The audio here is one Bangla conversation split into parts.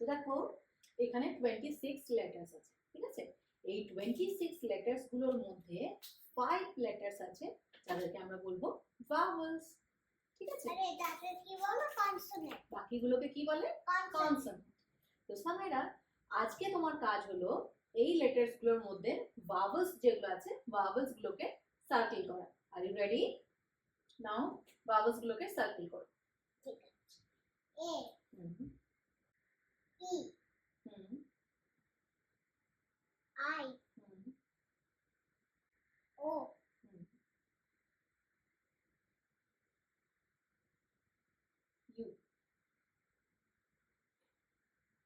তো দেখো এখানে 26 লেটার্স আছে, ঠিক আছে। এই 26 লেটার্স গুলোর মধ্যে 5 লেটার্স আছে যাদেরকে আমরা বলবো ভাওয়েলস, ঠিক আছে। আরে এটাকে কি বলে? কনসোনেন্ট। বাকিগুলোকে কি বলে? কনসোনেন্ট। তো সামাইরা, আজকে তোমার কাজ হলো এই লেটার্স গুলোর মধ্যে ভাওয়েলস যেগুলো আছে ভাওয়েলস গুলোকে সার্কেল করা। Are you ready? Now vowels গুলোকে সার্কেল করো। ঠিক আছে। এ ই আই ও ইউ।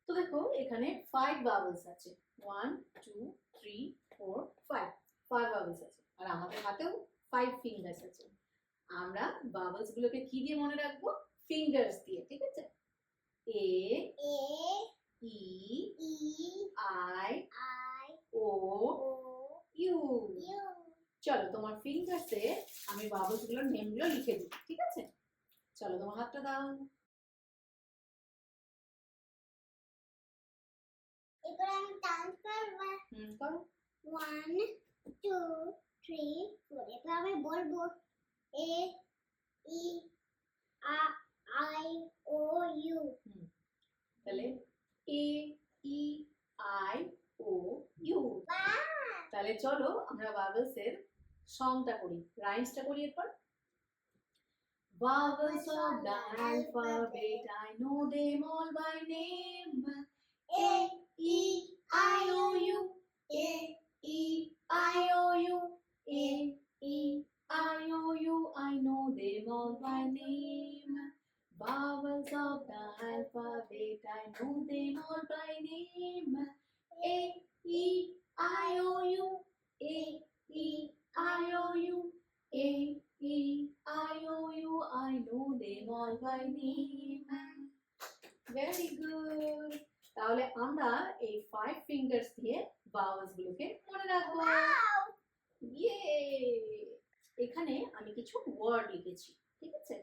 তো দেখো এখানে 5 ভাওয়েলস আছে, 1 2 3 4 5 ভাওয়েলস আছে। আর আমাদের হাতেও 5 ফিঙ্গার্স আছে। আমরা ভাওয়েলস গুলোকে কি দিয়ে মনে রাখবো? ফিঙ্গার্স দিয়ে, ঠিক আছে। A A E E I I O O U. U. চলো তোমার ফিঙ্গার্সে আমি ভাওয়েলস গুলোর নেমগুলো লিখে দিই, ঠিক আছে। চলো তোমার হাতটা দাও। এবার আমি কাউন্ট করব। করো। 1 2 3 4। এবার আমি বলবো এ ই আই ও ইউ। তাহলে এ ই আই ও ইউ। তাহলে চলো আমরা ভাওয়েলস এর সংটা করি, রাইমসটা করি এরপর। Vowels of the alphabet, I know them all by name. A, E, I, O, U. A, E, I, O, U. A, E, I, O, U. I know them all by name. Vowels of the alphabet, I know them all by name. A, E, I, O, U. A, E, I, O, U. A, E, I, O, U. I know them all by name. Very good. তাহলে আমরা এই 5 ফিঙ্গার্স দিয়ে ভাওয়েলস গুলোকে মনে রাখবো। ইয়ে! এখানে আমি কিছু ওয়ার্ড লিখেছি, ঠিক আছে।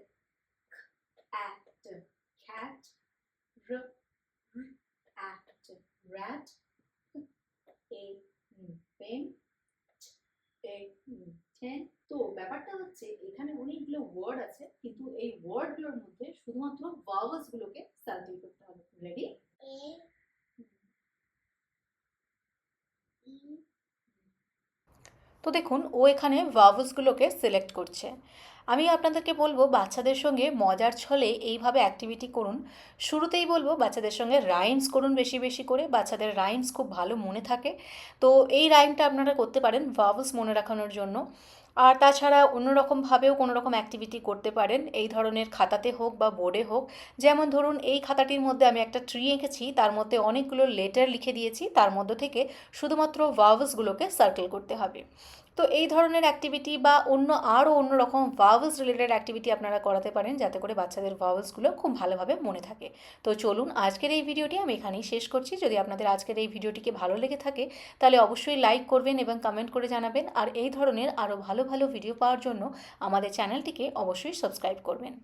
Act, cat, act, rat, a pen, a ten। তো ব্যাপারটা হচ্ছে এখানে অনেকগুলো ওয়ার্ড আছে, কিন্তু এই ওয়ার্ডগুলোর মধ্যে শুধুমাত্র ভাওয়েলস গুলোকে সার্কেল করতে হবে। রেডি? এ ই। তো দেখুন ও এখানে ভাওয়েলসগুলোকে সিলেক্ট করছে। আমি আপনাদেরকে বলবো বাচ্চাদের সঙ্গে মজার ছলে এইভাবে অ্যাক্টিভিটি করুন। শুরুতেই বলবো বাচ্চাদের সঙ্গে রাইমস করুন বেশি বেশি করে, বাচ্চাদের রাইমস খুব ভালো মনে থাকে। তো এই রাইমটা আপনারা করতে পারেন ভাওয়েলস মনে রাখানোর জন্য। আর তাছাড়া অন্যরকমভাবেও কোনো রকম অ্যাক্টিভিটি করতে পারেন, এই ধরনের খাতাতে হোক বা বোর্ডে হোক। যেমন ধরুন এই খাতাটির মধ্যে আমি একটা ট্রি এঁকেছি, তার মধ্যে অনেকগুলো লেটার লিখে দিয়েছি, তার মধ্যে থেকে শুধুমাত্র ভাওয়েলসগুলোকে সার্কেল করতে হবে। তো এই ধরনের অ্যাক্টিভিটি বা আরও অন্য রকম ভাওয়েলস রিলেটেড অ্যাক্টিভিটি আপনারা করাতে পারেন, যাতে করে বাচ্চাদের ভাওয়েলসগুলো খুব ভালোভাবে মনে থাকে। তো চলুন আজকের এই ভিডিওটি আমি এখানেই শেষ করছি। যদি আপনাদের আজকের এই ভিডিওটিকে ভালো লেগে থাকে তাহলে অবশ্যই লাইক করবেন এবং কমেন্ট করে জানাবেন। আর এই ধরনের আরও ভালো ভালো ভিডিও পাওয়ার জন্য আমাদের চ্যানেলটিকে অবশ্যই সাবস্ক্রাইব করবেন।